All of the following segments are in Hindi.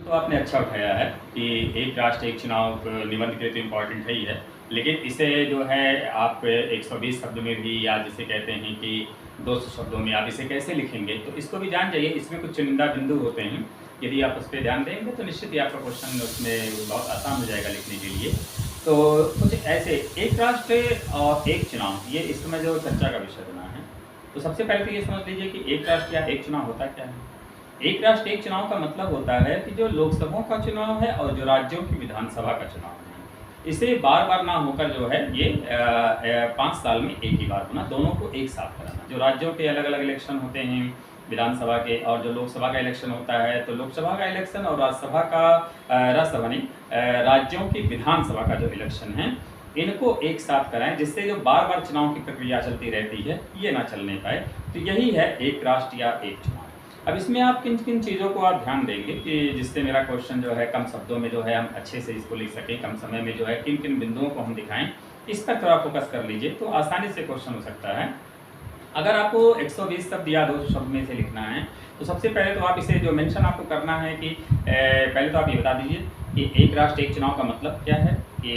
तो आपने अच्छा उठाया है कि एक राष्ट्र एक चुनाव निबंध के लिए तो इम्पोर्टेंट है ही है, लेकिन इसे जो है आप 120 शब्द में भी, या जिसे कहते हैं कि 200 शब्दों में आप इसे कैसे लिखेंगे, तो इसको भी जान जाइए। इसमें कुछ चुनिंदा बिंदु होते हैं, यदि आप उस पर ध्यान देंगे तो निश्चित ही आपका क्वेश्चन उसमें बहुत आसान हो जाएगा लिखने के लिए। तो कुछ ऐसे एक राष्ट्र और एक चुनाव, ये इस समय जो चर्चा का विषय बना है। तो सबसे पहले तो ये समझ लीजिए कि एक राष्ट्र या एक चुनाव होता क्या है। एक राष्ट्र एक चुनाव का मतलब होता है कि जो लोकसभा का चुनाव है और जो राज्यों की विधानसभा का चुनाव है, इसे बार बार ना होकर जो है ये 5 साल में एक ही बार होना, दोनों को एक साथ कराना। जो राज्यों के अलग अलग इलेक्शन होते हैं विधानसभा के, और जो लोकसभा का इलेक्शन होता है, तो लोकसभा का इलेक्शन और राज्यसभा का राज्यसभा नहीं, राज्यों की विधानसभा का जो इलेक्शन है, इनको एक साथ कराएं, जिससे जो बार बार चुनाव की प्रक्रिया चलती रहती है ये ना चलने पाए। तो यही है एक राष्ट्र या एक चुनाव। अब इसमें आप किन किन चीज़ों को आप ध्यान देंगे कि जिससे मेरा क्वेश्चन जो है कम शब्दों में जो है हम अच्छे से इसको लिख सकें, कम समय में जो है किन किन बिंदुओं को हम दिखाएं, इस पर थोड़ा फोकस कर लीजिए तो आसानी से क्वेश्चन हो सकता है। अगर आपको 120 शब्द या 200 शब्द में से लिखना है, तो सबसे पहले तो आप इसे जो मेंशन आपको करना है कि पहले तो आप ये बता दीजिए कि एक राष्ट्र एक चुनाव का मतलब क्या है, कि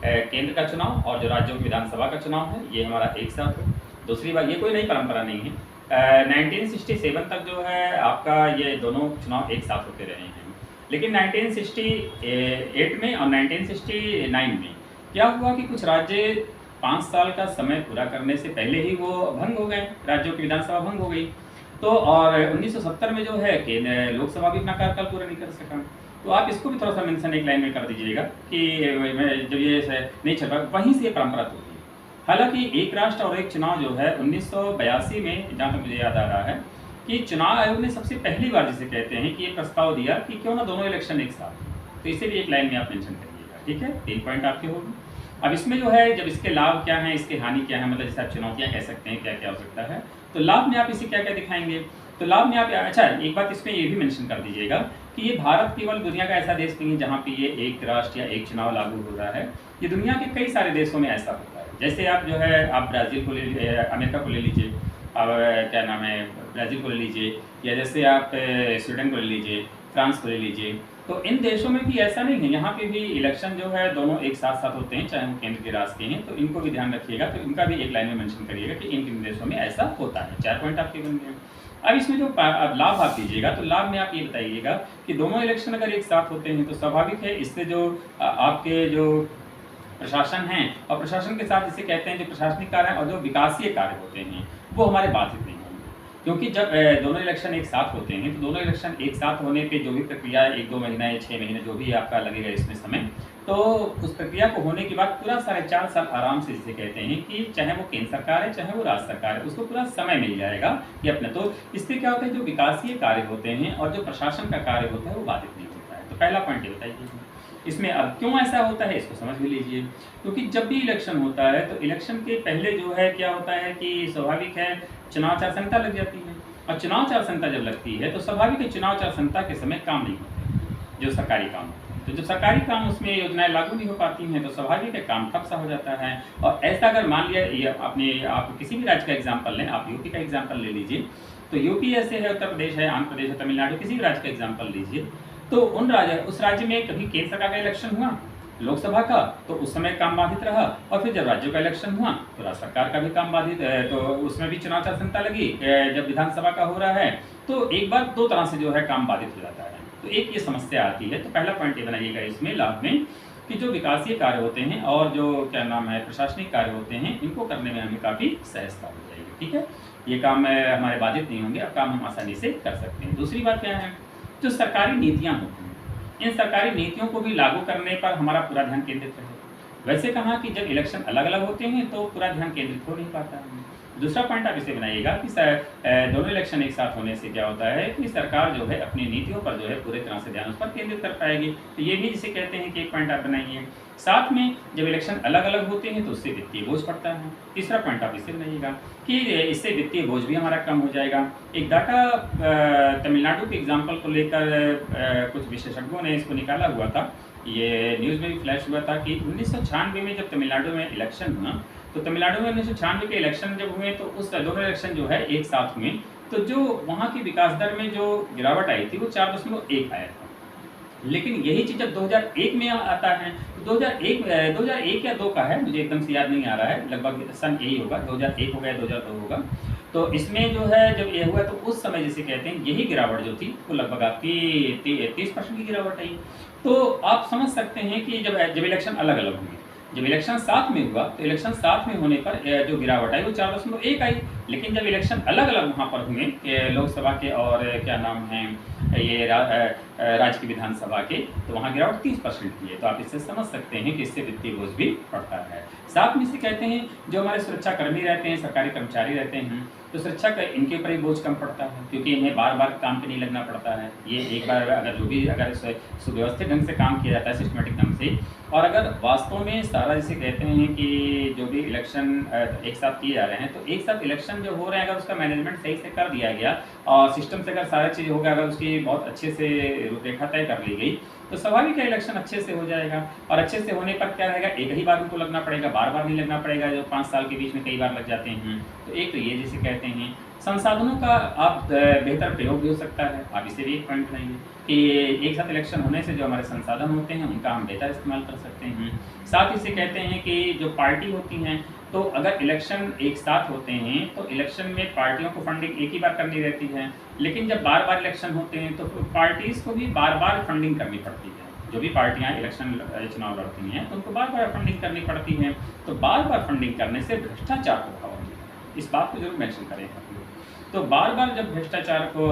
केंद्र का चुनाव और जो राज्यों की विधानसभा का चुनाव है ये हमारा एक साथ है। दूसरी बात, ये कोई नई परंपरा नहीं है, 1967 तक जो है आपका ये दोनों चुनाव एक साथ होते रहे हैं। लेकिन 1968 में और 1969 में क्या हुआ कि कुछ राज्य 5 साल का समय पूरा करने से पहले ही वो भंग हो गए, राज्यों की विधानसभा भंग हो गई। तो और 1970 में जो है कि लोकसभा भी अपना कार्यकाल पूरा नहीं कर सका। तो आप इसको भी थोड़ा सा मेंशन एक लाइन में कर दीजिएगा कि जब ये नहीं चल रहा, वहीं से ये परंपरा तो हुई। हालांकि एक राष्ट्र और एक चुनाव जो है 1982 में, जहाँ तक मुझे याद आ रहा है, कि चुनाव आयोग ने सबसे पहली बार जिसे कहते हैं कि ये प्रस्ताव दिया कि क्यों ना दोनों इलेक्शन एक साथ। तो इसे भी एक लाइन में आप मेंशन करिएगा, ठीक है। 3 पॉइंट आपके होंगे। अब इसमें जो है जब इसके लाभ क्या हैं, इसके हानि क्या है, मतलब जैसे आप चुनौतियाँ कह सकते हैं, क्या क्या हो सकता है, तो लाभ में आप इसे क्या क्या दिखाएंगे। तो लाभ में आप, अच्छा एक बात इसमें ये भी मेंशन कर दीजिएगा कि ये भारत केवल दुनिया का ऐसा देश नहीं है जहाँ पे ये एक राष्ट्र या एक चुनाव लागू हो रहा है, ये दुनिया के कई सारे देशों में ऐसा होता है। जैसे आप जो है आप ब्राज़ील को ले, अमेरिका को ले लीजिए, अब क्या नाम है, ब्राज़ील को ले लीजिए, या जैसे आप स्वीडन को ले लीजिए, फ्रांस को ले लीजिए। तो इन देशों में भी ऐसा नहीं है, यहाँ पे भी इलेक्शन जो है दोनों एक साथ साथ होते हैं, चाहे वो केंद्र के राज के हैं। तो इनको भी ध्यान रखिएगा, तो इनका भी एक लाइन में मेंशन करिएगा कि इन देशों में ऐसा होता है। 4 पॉइंट आपके बन गए। अब इसमें जो लाभ आप दीजिएगा, तो लाभ में आप ये बताइएगा कि दोनों इलेक्शन अगर एक साथ होते हैं तो स्वाभाविक है इससे जो आपके जो प्रशासन है, और प्रशासन के साथ जिसे कहते हैं जो प्रशासनिक कार्य और जो विकासीय कार्य होते हैं वो हमारे बाधित नहीं होंगे। क्योंकि जब दोनों इलेक्शन एक साथ होते हैं, तो दोनों इलेक्शन एक साथ होने पे जो भी प्रक्रिया 1-2 महीना या 6 महीने जो भी आपका लगेगा इसमें समय, तो उस प्रक्रिया को होने के बाद पूरा 4.5 साल आराम से जिसे कहते हैं कि चाहे वो केंद्र सरकार है चाहे वो राज्य सरकार है, उसको पूरा समय मिल जाएगा ये अपने। तो इससे क्या होता है, जो विकासीय कार्य होते हैं और जो प्रशासन का कार्य होता है वो बाधित नहीं होता है। तो पहला पॉइंट ये बताइए इसमें। अब क्यों ऐसा होता है इसको समझ भी लीजिए। क्योंकि जब भी इलेक्शन होता है तो इलेक्शन के पहले जो है क्या होता है कि स्वाभाविक है चुनाव आचार संहिता लग जाती है, और चुनाव आचार संहिता जब लगती है तो स्वाभाविक है चुनाव आचार संहिता के समय काम नहीं होते जो सरकारी काम होते हैं। तो जो सरकारी काम उसमें योजनाएं लागू नहीं हो पाती हैं, तो स्वाभाविक है काम ठप सा हो जाता है। और ऐसा अगर मान लिया ये अपने आप किसी भी राज्य का एग्जाम्पल लें, आप यूपी का एग्जाम्पल ले लीजिए, तो यूपी ऐसे है, उत्तर प्रदेश है, आंध्र प्रदेश है, तमिलनाडु, किसी भी राज्य का एग्जाम्पल लीजिए, तो उस राज्य में कभी केंद्र सरकार का इलेक्शन हुआ लोकसभा का, तो उस समय काम बाधित रहा, और फिर जब राज्यों का इलेक्शन हुआ तो राज्य सरकार का भी काम बाधित, तो उसमें भी चुनाव आचार संहिता लगी। जब विधानसभा का हो रहा है तो एक बार 2 तरह से जो है काम बाधित हो जाता है। तो एक ये समस्या आती है। तो पहला पॉइंट ये बनाइएगा इसमें लाभ में कि जो विकासीय कार्य होते हैं और जो क्या नाम है प्रशासनिक कार्य होते हैं, इनको करने में हमें काफ़ी सहजता हो जाएगी, ठीक है। ये काम हमारे बाधित नहीं होंगे, अब काम हम आसानी से कर सकते हैं। दूसरी बात क्या है, जो सरकारी नीतियाँ होती हैं, इन सरकारी नीतियों को भी लागू करने पर हमारा पूरा ध्यान केंद्रित रहे। वैसे कहा कि जब इलेक्शन अलग अलग होते हैं तो पूरा ध्यान केंद्रित हो नहीं पाता है। दूसरा पॉइंट आप इसे बनाइएगा कि दोनों इलेक्शन एक साथ होने से क्या होता है कि सरकार जो है अपनी नीतियों पर जो है पूरे तरह से ध्यान उस पर केंद्रित कर पाएगी। तो ये भी जिसे कहते हैं कि एक पॉइंट आप बनाइए। साथ में जब इलेक्शन अलग अलग होते हैं तो उससे वित्तीय बोझ पड़ता है। तीसरा पॉइंट आप इसे बनाइएगा कि इससे वित्तीय बोझ भी हमारा कम हो जाएगा। एक डाटा तमिलनाडु के एग्जाम्पल को लेकर कुछ विशेषज्ञों ने इसको निकाला हुआ था, ये न्यूज़ में भी फ्लैश हुआ था कि 1996 में जब तमिलनाडु में इलेक्शन हुआ, तो तमिलनाडु में 1996 के इलेक्शन जब हुए तो उस दोनों इलेक्शन जो है एक साथ हुए, तो जो वहाँ की विकास दर में जो गिरावट आई थी वो 4.1 आया था। लेकिन यही चीज़ जब 2001 में आता है, तो 2001 या 2 का है, मुझे एकदम से याद नहीं आ रहा है, लगभग सन यही होगा, 2001 होगा या 2002 होगा। तो इसमें जो है जब ये हुआ तो उस समय जिसे कहते हैं यही गिरावट जो थी वो लगभग आपकी 30% की गिरावट आई। तो आप समझ सकते हैं कि जब जब इलेक्शन अलग-अलग हुए, जब इलेक्शन साथ में हुआ तो इलेक्शन साथ में होने पर जो गिरावट आई वो 4.1 आई। लेकिन जब इलेक्शन अलग-अलग वहाँ पर हुए लोकसभा के और क्या नाम है ये राज्य की विधानसभा के, तो वहाँ गिरावट 30% की है। तो आप इससे समझ सकते हैं कि इससे वित्तीय बोझ भी पड़ता है। साथ में से कहते हैं जो हमारे सुरक्षाकर्मी रहते हैं, सरकारी कर्मचारी रहते हैं, तो सुरक्षा का इनके ऊपर ही बोझ कम पड़ता है, क्योंकि इन्हें बार-बार काम पे नहीं लगना पड़ता है। ये एक बार अगर जो भी अगर सुव्यवस्थित ढंग से काम किया जाता है, सिस्टमैटिक ढंग से, और अगर वास्तव में सारा जिसे कहते हैं कि जो भी इलेक्शन एक साथ किए जा रहे हैं, तो एक साथ इलेक्शन जो हो रहे हैं अगर उसका मैनेजमेंट सही से कर दिया गया और सिस्टम से अगर सारा चीज़ हो गया, अगर उसकी बहुत अच्छे से रूपरेखा तय कर ली गई, तो स्वाभाविक है इलेक्शन अच्छे से हो जाएगा। और अच्छे से होने पर क्या रहेगा, एक ही बार उनको लगना पड़ेगा, बार-बार नहीं लगना पड़ेगा, जो 5 साल के बीच में कई बार लग जाते हैं। तो एक तो ये जिसे कहते हैं, संसाधनों का आप बेहतर प्रयोग भी हो सकता है। आप इसे भी एक पॉइंट बनाइए कि एक साथ इलेक्शन होने से जो हमारे संसाधन होते हैं उनका हम बेहतर इस्तेमाल कर सकते हैं। साथ ही से कहते हैं कि जो पार्टी होती हैं, तो अगर इलेक्शन एक साथ होते हैं तो इलेक्शन में पार्टियों को फंडिंग एक ही बार करनी रहती है, लेकिन जब बार-बार इलेक्शन होते हैं तो पार्टीज़ को भी बार-बार फंडिंग करनी पड़ती है। जो भी पार्टियाँ इलेक्शन चुनाव लड़ती हैं तो उनको बार-बार फंडिंग करनी पड़ती है। तो बार-बार फंडिंग करने से भ्रष्टाचार को बढ़ावा मिलता है। इस बात को ज़रूर मेंशन करें आप लोग। तो बार-बार जब भ्रष्टाचार को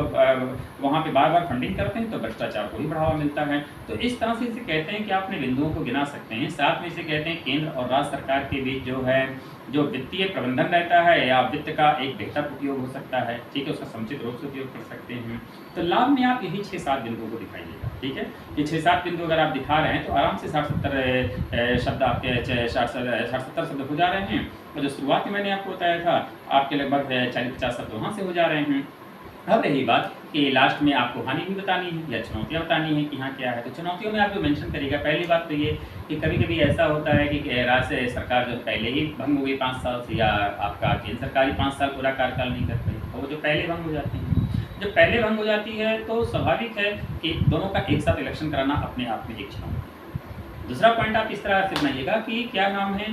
वहाँ पे बार-बार फंडिंग करते हैं तो भ्रष्टाचार को ही बढ़ावा मिलता है। तो इस तरह से इसे कहते हैं कि आप अपने बिंदुओं को गिना सकते हैं। साथ में इसे कहते हैं केंद्र और राज्य सरकार के बीच जो है जो वित्तीय प्रबंधन रहता है या वित्त का एक बेहतर उपयोग हो सकता है, ठीक है, उसका समुचित रूप से उपयोग कर सकते हैं। तो लाभ में आप यही 6-7 बिंदुओं को दिखाइएगा, ठीक है। ये 6-7 बिंदु अगर आप दिखा रहे हैं तो आराम से 60-70 शब्द आपके 60-70 शब्द हो जा रहे हैं। और जो शुरुआत में मैंने आपको बताया था आपके लगभग 40-50 शब्द वहाँ से हो जा रहे हैं। अब रही बात कि लास्ट में आपको हानि भी बतानी है या चुनौतियाँ बतानी है कि हाँ क्या है। तो चुनौतियों में आप जो मेंशन करिएगा, पहली बात तो ये कि कभी-कभी ऐसा होता है कि राज्य सरकार जो पहले ही भंग हो गई 5 साल से, या आपका केंद्र सरकार ही 5 साल पूरा कार्यकाल नहीं कर पाई, तो वो जो पहले भंग हो जाती हैं। जब पहले भंग हो जाती है तो स्वाभाविक है कि दोनों का एक साथ इलेक्शन कराना अपने आप में एक चुनौती है। दूसरा पॉइंट आप इस तरह से बनाइएगा कि क्या नाम है,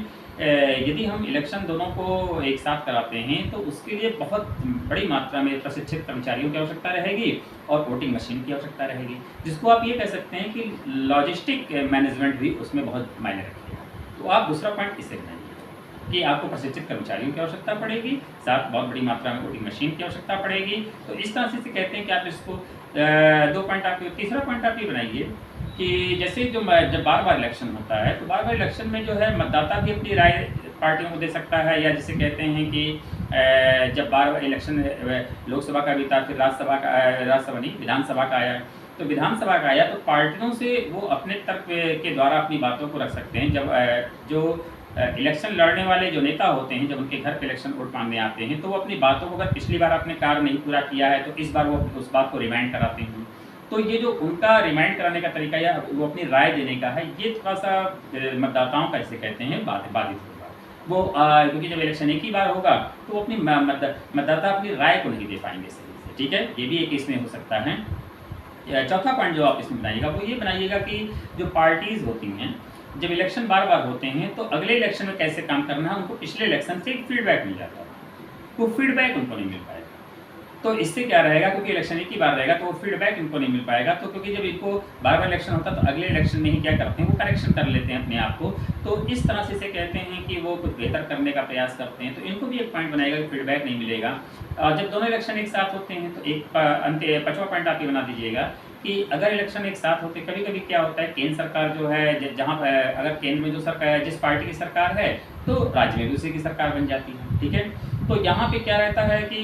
यदि हम इलेक्शन दोनों को एक साथ कराते हैं तो उसके लिए बहुत बड़ी मात्रा में प्रशिक्षित कर्मचारियों की आवश्यकता रहेगी और वोटिंग मशीन की आवश्यकता रहेगी, जिसको आप ये कह सकते हैं कि लॉजिस्टिक मैनेजमेंट भी उसमें बहुत मायने रखेगा। तो आप दूसरा पॉइंट इसे बनाइए कि आपको प्रशिक्षित कर्मचारियों की आवश्यकता पड़ेगी, साथ बहुत बड़ी मात्रा में वोटिंग मशीन की आवश्यकता पड़ेगी। तो इस तरह से कहते हैं कि आप इसको 2 पॉइंट आप, तीसरा पॉइंट आप ये बनाइए कि जैसे जब बार-बार इलेक्शन होता है तो बार-बार इलेक्शन में जो है मतदाता भी अपनी राय पार्टियों को दे सकता है, या जिसे कहते हैं कि जब बार-बार इलेक्शन लोकसभा का बीता, फिर राज्यसभा नहीं विधानसभा का आया, तो विधानसभा का आया तो पार्टियों से वो अपने तर्क के द्वारा अपनी बातों को रख सकते हैं। जब जो इलेक्शन लड़ने वाले जो नेता होते हैं, जब उनके घर पे इलेक्शन वोट मांगने आते हैं तो वो अपनी बातों को, अगर पिछली बार आपने कार्य नहीं पूरा किया है तो इस बार वो उस बात को रिमाइंड कराते हैं। तो ये जो उनका रिमाइंड कराने का तरीका या वो अपनी राय देने का है, ये थोड़ा-सा मतदाताओं का जिसे कहते हैं बाधित होगा। वो क्योंकि जब इलेक्शन एक ही बार होगा तो वो अपनी मतदाता अपनी राय को नहीं दे पाएँगे सही से, ठीक है? ये भी एक इसमें हो सकता है। चौथा पॉइंट जो आप इसमें बनाइएगा वो ये बनाइएगा कि जो पार्टीज़ होती हैं, जब इलेक्शन बार-बार होते हैं तो अगले इलेक्शन में कैसे काम करना है, उनको पिछले इलेक्शन से एक फीडबैक मिल जाता है। वो फीडबैक उनको नहीं मिल पाएगा। तो इससे क्या रहेगा, क्योंकि इलेक्शन एक ही बार रहेगा तो वो फीडबैक इनको नहीं मिल पाएगा। तो क्योंकि जब इनको बार-बार इलेक्शन होता है तो अगले इलेक्शन में ही क्या करते हैं, वो करेक्शन कर लेते हैं अपने आप को। तो इस तरह से इसे कहते हैं कि वो कुछ बेहतर करने का प्रयास करते हैं। तो इनको भी एक पॉइंट बनाएगा कि फीडबैक नहीं मिलेगा। जब दोनों इलेक्शन एक साथ होते हैं तो एक 5वां पॉइंट आप ये बना दीजिएगा कि अगर इलेक्शन एक साथ होते, कभी-कभी क्या होता है, केंद्र सरकार जो है जहाँ अगर केंद्र में जो सरकार जिस पार्टी की सरकार है तो राज्य में भी उसी की सरकार बन जाती है, ठीक है। तो यहाँ पे क्या रहता है कि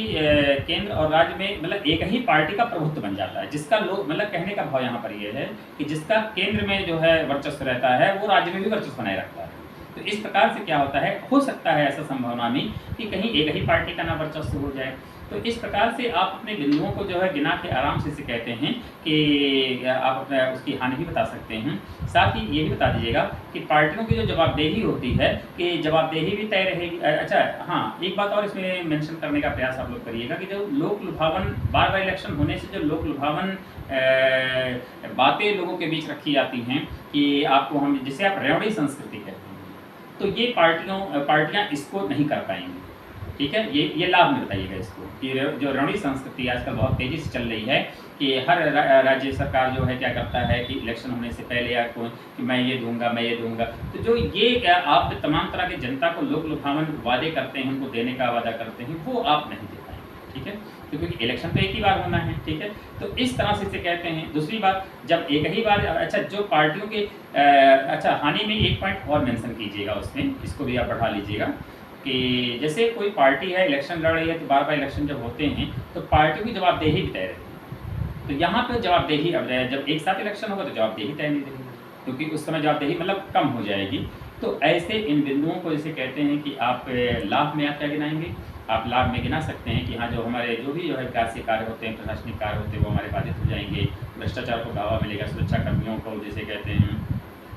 केंद्र और राज्य में मतलब एक ही पार्टी का प्रभुत्व बन जाता है, जिसका लोग मतलब कहने का भाव यहाँ पर ये है कि जिसका केंद्र में जो है वर्चस्व रहता है वो राज्य में भी वर्चस्व बनाए रखता है। तो इस प्रकार से क्या होता है, हो सकता है ऐसा संभावना में कि कहीं एक ही पार्टी का ना वर्चस्व हो जाए। तो इस प्रकार से आप अपने बिंदुओं को जो है गिना के आराम से इसे कहते हैं कि आप अपना उसकी हानि भी बता सकते हैं। साथ ही ये भी बता दीजिएगा कि पार्टियों की जो जवाबदेही होती है कि जवाबदेही भी तय रहेगी। अच्छा हाँ, एक बात और इसमें मेंशन करने का प्रयास आप लोग करिएगा कि जो लोक लुभावन बार बार इलेक्शन होने से जो लोक लुभावन बातें लोगों के बीच रखी जाती हैं कि आपको हम जिसे आप रेवड़ी संस्कृति कहते हैं, तो ये पार्टियां इसको नहीं कर पाएंगी। ठीक है, ये लाभ में बताइएगा इसको कि जो रेवड़ी संस्कृति आजकल बहुत तेज़ी से चल रही है कि हर राज्य सरकार जो है क्या करता है कि इलेक्शन होने से पहले आपको कि मैं ये दूंगा मैं ये दूंगा, तो जो ये आप तमाम तरह की जनता को लोक लुभावन वादे करते हैं, उनको देने का वादा करते हैं, वो आप नहीं दे पाएंगे। ठीक है, क्योंकि इलेक्शन तो एक ही बार होना है। ठीक है, तो इस तरह से इसे कहते हैं। दूसरी बात, जब एक ही बार अच्छा जो पार्टियों के अच्छा हानि में एक पॉइंट और मेंशन कीजिएगा, उसमें इसको भी आप बढ़ा लीजिएगा कि जैसे कोई पार्टी है इलेक्शन लड़ रही है, तो बार बार इलेक्शन जब होते हैं तो पार्टियों की जवाबदेही भी तय रहती है। तो यहाँ पर जवाबदेही अब जब एक साथ इलेक्शन होगा तो जवाबदेही तय नहीं रहेगी, क्योंकि उस समय जवाबदेही मतलब कम हो जाएगी। तो ऐसे इन बिंदुओं को जैसे कहते हैं कि आप लाभ में आप क्या गिनाएंगे, आप लाभ में गिना सकते हैं कि हाँ जो हमारे जो भी जो है विकासीय कार्य होते हैं, प्रशासनिक कार्य होते हैं, वो हमारे बाधित हो जाएंगे, भ्रष्टाचार को बढ़ावा मिलेगा, सुरक्षा कर्मियों को जैसे कहते हैं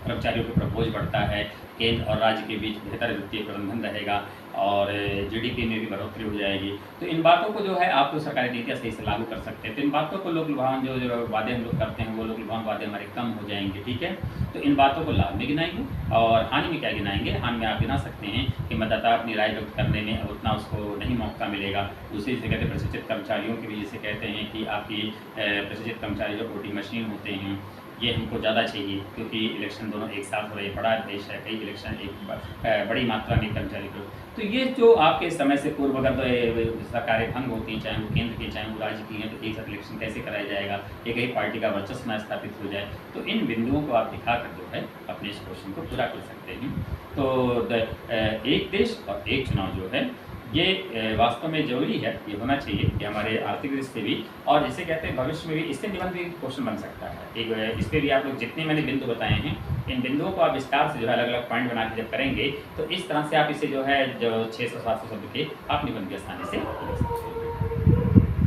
कर्मचारियों के ऊपर बोझ बढ़ता है, केंद्र और राज्य के बीच बेहतर वित्तीय प्रबंधन रहेगा और जीडीपी में भी बढ़ोतरी हो जाएगी। तो इन बातों को जो है आप तो सरकारी नीतियाँ सही से लागू कर सकते हैं। तो इन बातों को लोक लुभावन जो वादे हम लोग करते हैं वो लोक लुभावन वादे हमारे कम हो जाएंगे। ठीक है, तो इन बातों को लाभ में गिनाएंगे और हानि में क्या गिनाएंगे। हानि में आप गिना सकते हैं कि मतदाता अपनी राय व्यक्त करने में उतना उसको नहीं मौका मिलेगा। दूसरी से कहते हैं प्रशिक्षित कर्मचारियों के भी जैसे कहते हैं कि आपकी प्रशिक्षित कर्मचारी जो वोटिंग मशीन होते हैं ये हमको ज़्यादा चाहिए, क्योंकि इलेक्शन दोनों एक साथ हो रहे, बड़ा देश है, कई इलेक्शन एक बड़ी मात्रा में कर्मचारी को। तो ये जो आपके समय से पूर्व अगर सरकारें भंग होती हैं, चाहे वो केंद्र की चाहे वो राज्य की हैं, तो एक साथ इलेक्शन कैसे कराया जाएगा, एक ही पार्टी का वर्चस्व न स्थापित हो जाए। तो इन बिंदुओं को आप दिखाकर जो है अपने इस क्वेश्चन को पूरा कर सकते हैं। तो एक देश और एक चुनाव जो है ये वास्तव में जरूरी है, ये होना चाहिए कि हमारे आर्थिक दृष्टि से भी, और जिसे कहते हैं भविष्य में भी इससे निबंध भी क्वेश्चन बन सकता है। एक इस पर भी आप लोग जितने मैंने बिंदु बताए हैं, इन बिंदुओं को आप विस्तार से जो है अलग अलग पॉइंट बना के जब करेंगे तो इस तरह से आप इसे जो है जो 600-700 शब्द के आप निबंध की आसानी से लिख सकते हैं।